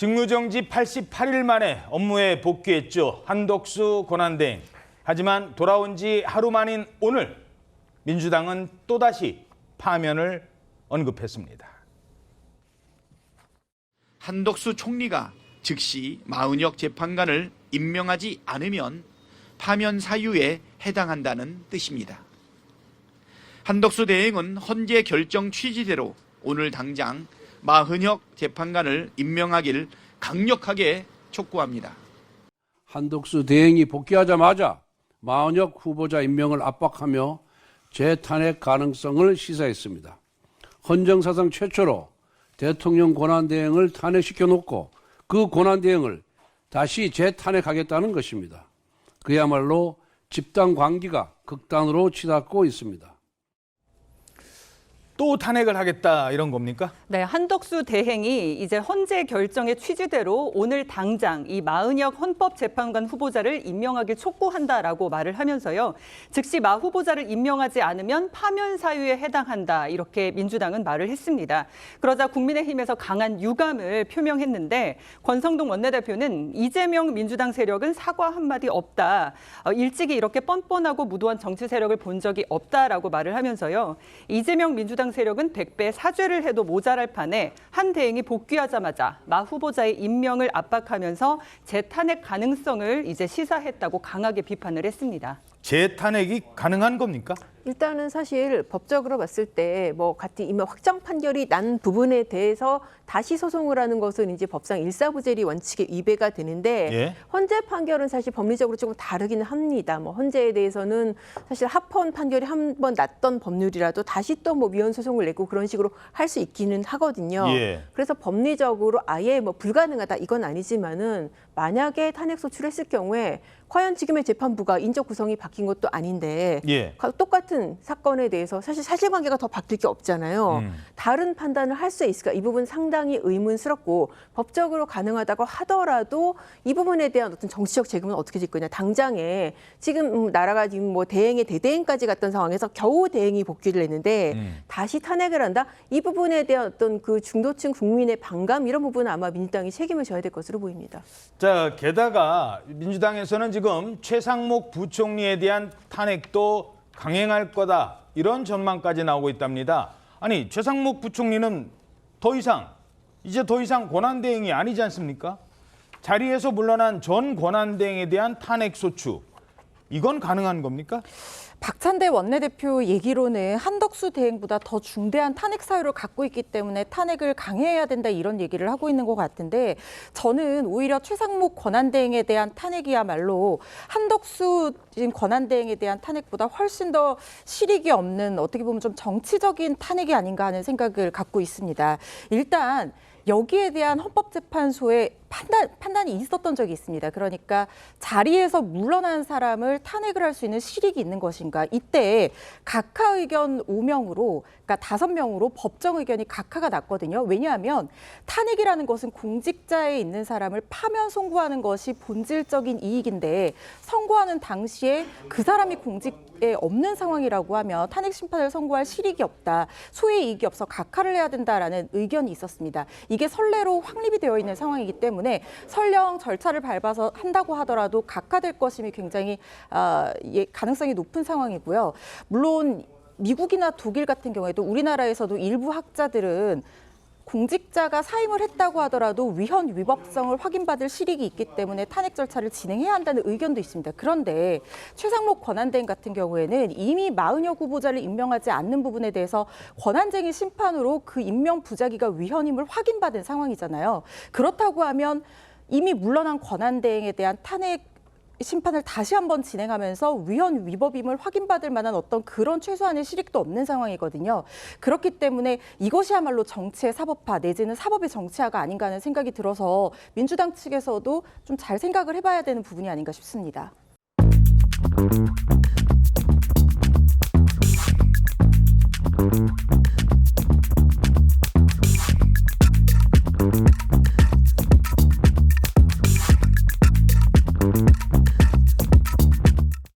직무정지 88일 만에 업무에 복귀했죠. 한덕수 권한대행. 하지만 돌아온 지 하루 만인 오늘 민주당은 또다시 파면을 언급했습니다. 한덕수 총리가 즉시 마은혁 재판관을 임명하지 않으면 파면 사유에 해당한다는 뜻입니다. 한덕수 대행은 헌재 결정 취지대로 오늘 당장 마은혁 재판관을 임명하길 강력하게 촉구합니다. 한덕수 대행이 복귀하자마자 마은혁 후보자 임명을 압박하며 재탄핵 가능성을 시사했습니다. 헌정사상 최초로 대통령 권한대행을 탄핵시켜놓고 그 권한대행을 다시 재탄핵하겠다는 것입니다. 그야말로 집단 광기가 극단으로 치닫고 있습니다. 또 탄핵을 하겠다 이런 겁니까? 네, 한덕수 대행이 이제 헌재 결정의 취지대로 오늘 당장 이 마은혁 헌법재판관 후보자를 임명하길 촉구한다라고 말을 하면서요. 즉시 마 후보자를 임명하지 않으면 파면 사유에 해당한다 이렇게 민주당은 말을 했습니다. 그러자 국민의힘에서 강한 유감을 표명했는데 권성동 원내대표는 이재명 민주당 세력은 사과 한마디 없다. 일찍이 이렇게 뻔뻔하고 무도한 정치 세력을 본 적이 없다라고 말을 하면서요. 이재명 민주당 세력은 100배 사죄를 해도 모자랄 판에 한 대행이 복귀하자마자 마 후보자의 임명을 압박하면서 재탄핵 가능성을 이제 시사했다고 강하게 비판을 했습니다. 재탄핵이 가능한 겁니까? 일단은 사실 법적으로 봤을 때 같은 이미 확정 판결이 난 부분에 대해서 다시 소송을 하는 것은 이제 법상 일사부재리 원칙에 위배가 되는데 예. 헌재 판결은 사실 법리적으로 조금 다르기는 합니다. 헌재에 대해서는 사실 합헌 판결이 한 번 났던 법률이라도 다시 또 위헌 소송을 내고 그런 식으로 할 수 있기는 하거든요. 예. 그래서 법리적으로 아예 불가능하다 이건 아니지만은 만약에 탄핵 소추했을 경우에 과연 지금의 재판부가 인적 구성이 바뀐 것도 아닌데 예. 똑같은 사건에 대해서 사실 사실관계가 더 바뀔 게 없잖아요. 다른 판단을 할 수 있을까? 이 부분 상당히 의문스럽고 법적으로 가능하다고 하더라도 이 부분에 대한 어떤 정치적 책임은 어떻게 질 거냐. 당장에 지금 나라가 지금 대행의 대대행까지 갔던 상황에서 겨우 대행이 복귀를 했는데 다시 탄핵을 한다? 이 부분에 대한 어떤 그 중도층 국민의 반감 이런 부분은 아마 민주당이 책임을 져야 될 것으로 보입니다. 자, 게다가 민주당에서는 지금 최상목 부총리에 대한 탄핵도 강행할 거다 이런 전망까지 나오고 있답니다. 아니, 최상목 부총리는 이제 더 이상 권한대행이 아니지 않습니까? 자리에서 물러난 전 권한대행에 대한 탄핵 소추, 이건 가능한 겁니까? 박찬대 원내대표 얘기로는 한덕수 대행보다 더 중대한 탄핵 사유를 갖고 있기 때문에 탄핵을 강행해야 된다 이런 얘기를 하고 있는 것 같은데 저는 오히려 최상목 권한대행에 대한 탄핵이야말로 한덕수 지금 권한대행에 대한 탄핵보다 훨씬 더 실익이 없는 어떻게 보면 좀 정치적인 탄핵이 아닌가 하는 생각을 갖고 있습니다. 일단 여기에 대한 헌법재판소의 판단이 있었던 적이 있습니다. 그러니까 자리에서 물러난 사람을 탄핵을 할 수 있는 실익이 있는 것인가. 이때 각하 의견 5명으로 그러니까 5명으로 법정 의견이 각하가 났거든요. 왜냐하면 탄핵이라는 것은 공직자에 있는 사람을 파면 선고하는 것이 본질적인 이익인데 선고하는 당시에 그 사람이 공직에 없는 상황이라고 하면 탄핵 심판을 선고할 실익이 없다. 소의 이익이 없어 각하를 해야 된다라는 의견이 있었습니다. 이게 선례로 확립이 되어 있는 상황이기 때문에 설령 절차를 밟아서 한다고 하더라도 각하될 것임이 굉장히 가능성이 높은 상황이고요. 물론 미국이나 독일 같은 경우에도 우리나라에서도 일부 학자들은 공직자가 사임을 했다고 하더라도 위헌 위법성을 확인받을 실익이 있기 때문에 탄핵 절차를 진행해야 한다는 의견도 있습니다. 그런데 최상목 권한대행 같은 경우에는 이미 마은혁 후보자를 임명하지 않는 부분에 대해서 권한쟁의 심판으로 그 임명 부작위가 위헌임을 확인받은 상황이잖아요. 그렇다고 하면 이미 물러난 권한대행에 대한 탄핵 심판을 다시 한번 진행하면서 위헌 위법임을 확인받을 만한 어떤 그런 최소한의 실익도 없는 상황이거든요. 그렇기 때문에 이것이야말로 정치의 사법화 내지는 사법의 정치화가 아닌가 하는 생각이 들어서 민주당 측에서도 좀 잘 생각을 해봐야 되는 부분이 아닌가 싶습니다.